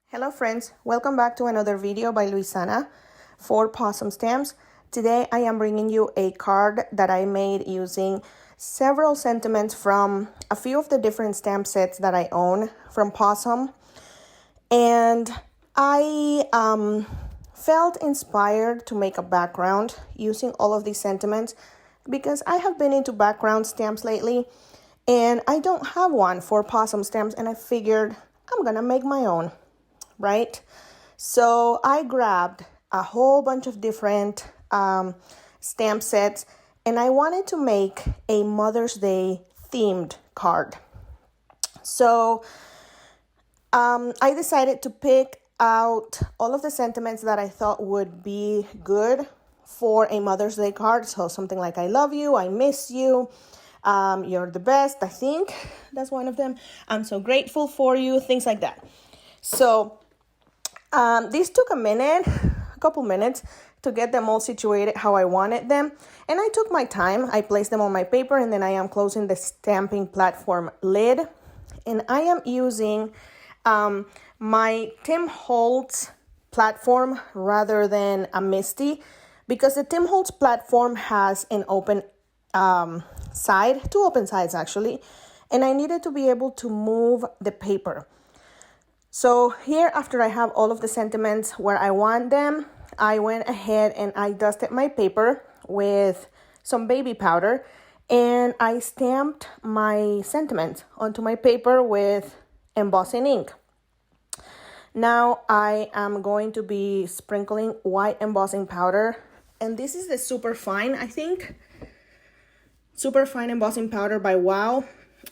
Hello friends, welcome back to another video by Luisana for Possum Stamps. Today I am bringing you a card that I made using several sentiments from a few of the different stamp sets that I own from Possum. And I felt inspired to make a background using all of these sentiments because I have been into background stamps lately and I don't have one for Possum stamps, and I figured I'm gonna make my own. Right? So I grabbed a whole bunch of different stamp sets, and I wanted to make a Mother's Day themed card. So I decided to pick out all of the sentiments that I thought would be good for a Mother's Day card. So something like I love you, I miss you, you're the best, I think that's one of them. I'm so grateful for you, things like that. So these took a couple minutes to get them all situated how I wanted them. And I took my time. I placed them on my paper, and then I am closing the stamping platform lid. And I am using my Tim Holtz platform rather than a MISTI, because the Tim Holtz platform has an open side, two open sides actually. And I needed to be able to move the paper. So here, after I have all of the sentiments where I want them, I went ahead and I dusted my paper with some baby powder, and I stamped my sentiments onto my paper with embossing ink. Now I am going to be sprinkling white embossing powder, and this is the super fine, I think, super fine embossing powder by Wow,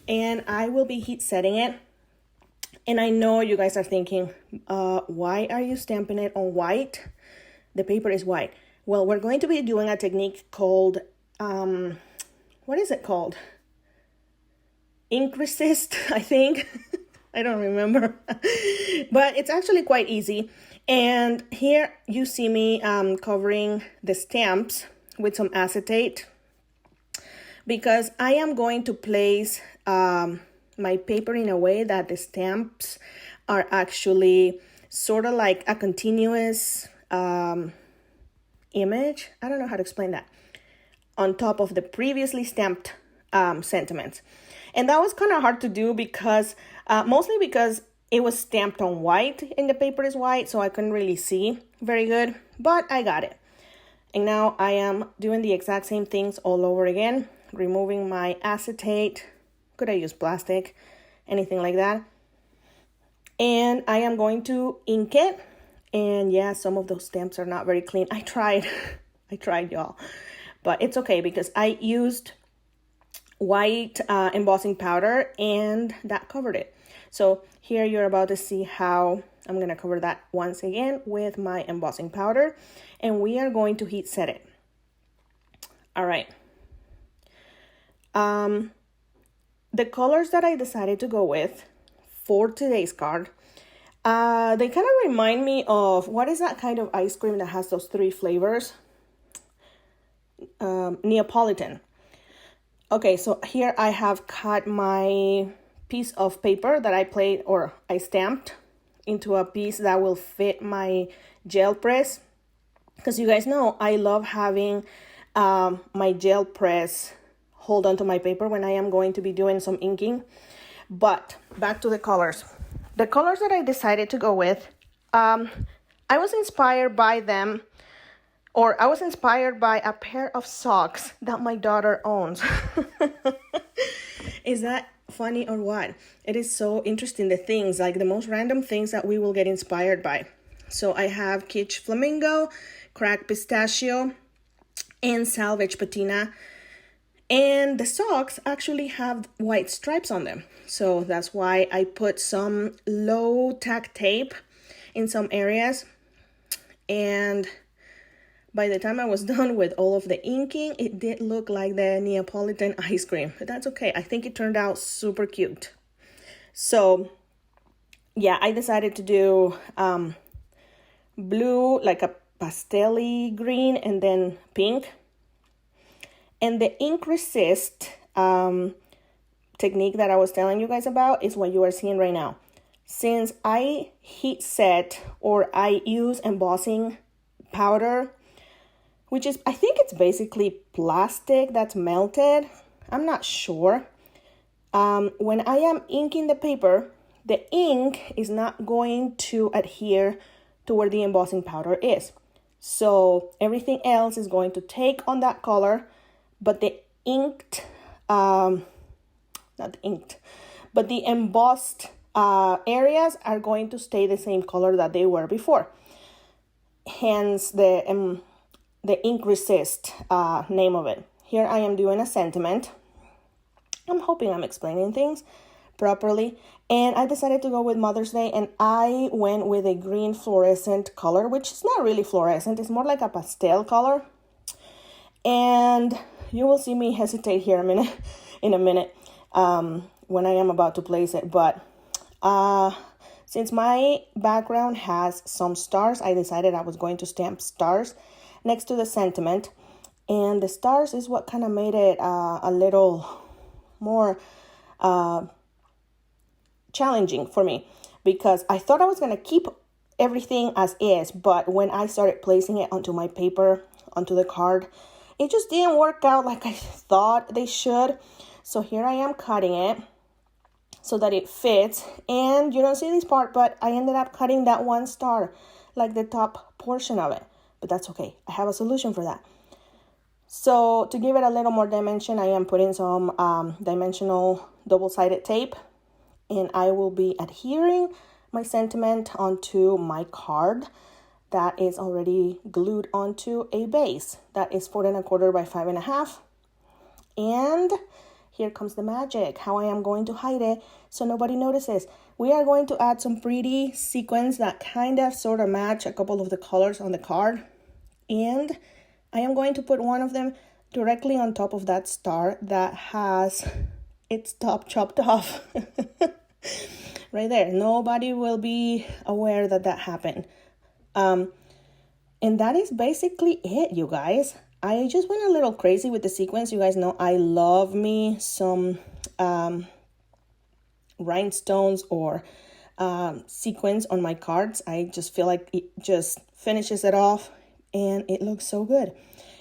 and I will be heat setting it. And I know you guys are thinking, why are you stamping it on white? The paper is white. Well, we're going to be doing a technique called, what is it called? Ink resist, I think. I don't remember. But it's actually quite easy. And here you see me covering the stamps with some acetate, because I am going to place my paper in a way that the stamps are actually sort of like a continuous image. I don't know how to explain that. On top of the previously stamped sentiments. And that was kind of hard to do because, mostly because it was stamped on white and the paper is white, so I couldn't really see very good, but I got it. And now I am doing the exact same things all over again, removing my acetate. Could I use plastic? Anything like that. And I am going to ink it. And yeah, some of those stamps are not very clean. I tried, y'all. But it's okay because I used white embossing powder and that covered it. So here you're about to see how I'm going to cover that once again with my embossing powder. And we are going to heat set it. All right. The colors that I decided to go with for today's card, they kind of remind me of, what is that kind of ice cream that has those three flavors? Neapolitan. Okay, so here I have cut my piece of paper that I stamped into a piece that will fit my gel press. Because you guys know I love having my gel press hold on to my paper when I am going to be doing some inking. But back to the colors. The colors that I decided to go with, I was inspired by them, or I was inspired by a pair of socks that my daughter owns. Is that funny or what? It is so interesting, the things, like the most random things that we will get inspired by. So I have Kitsch Flamingo, Cracked Pistachio, and Salvage Patina. And the socks actually have white stripes on them. So that's why I put some low tack tape in some areas. And by the time I was done with all of the inking, it did look like the Neapolitan ice cream. But that's okay. I think it turned out super cute. So yeah, I decided to do blue, like a pastel-y green, and then pink. And the ink resist technique that I was telling you guys about is what you are seeing right now. Since I heat set or I use embossing powder, which is, I think it's basically plastic that's melted. I'm not sure. When I am inking the paper, the ink is not going to adhere to where the embossing powder is. So everything else is going to take on that color, but the inked, not inked, but the embossed areas are going to stay the same color that they were before. Hence the ink resist name of it. Here I am doing a sentiment. I'm hoping I'm explaining things properly. And I decided to go with Mother's Day, and I went with a green fluorescent color, which is not really fluorescent. It's more like a pastel color. And you will see me hesitate here in a minute when I am about to place it. But since my background has some stars, I decided I was going to stamp stars next to the sentiment. And the stars is what kind of made it a little more challenging for me, because I thought I was going to keep everything as is, but when I started placing it onto my paper, onto the card, it just didn't work out like I thought they should. So here I am cutting it so that it fits, and you don't see this part, but I ended up cutting that one star, like the top portion of it, but that's okay. I have a solution for that. So to give it a little more dimension, I am putting some dimensional double-sided tape, and I will be adhering my sentiment onto my card that is already glued onto a base that is 4 1/4 by 5 1/2. And here comes the magic, how I am going to hide it so nobody notices. We are going to add some pretty sequins that kind of sort of match a couple of the colors on the card. And I am going to put one of them directly on top of that star that has its top chopped off. Right there. Nobody will be aware that that happened. And that is basically it, you guys. I just went a little crazy with the sequence. You guys know I love me some rhinestones or sequins on my cards. I just feel like it just finishes it off, and it looks so good.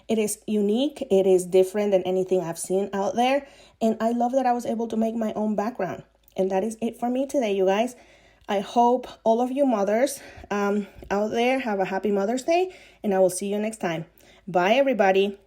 It is unique. It is different than anything I've seen out there. And I love that I was able to make my own background. And that is it for me today, you guys. I hope all of you mothers out there have a happy Mother's Day, and I will see you next time. Bye, everybody.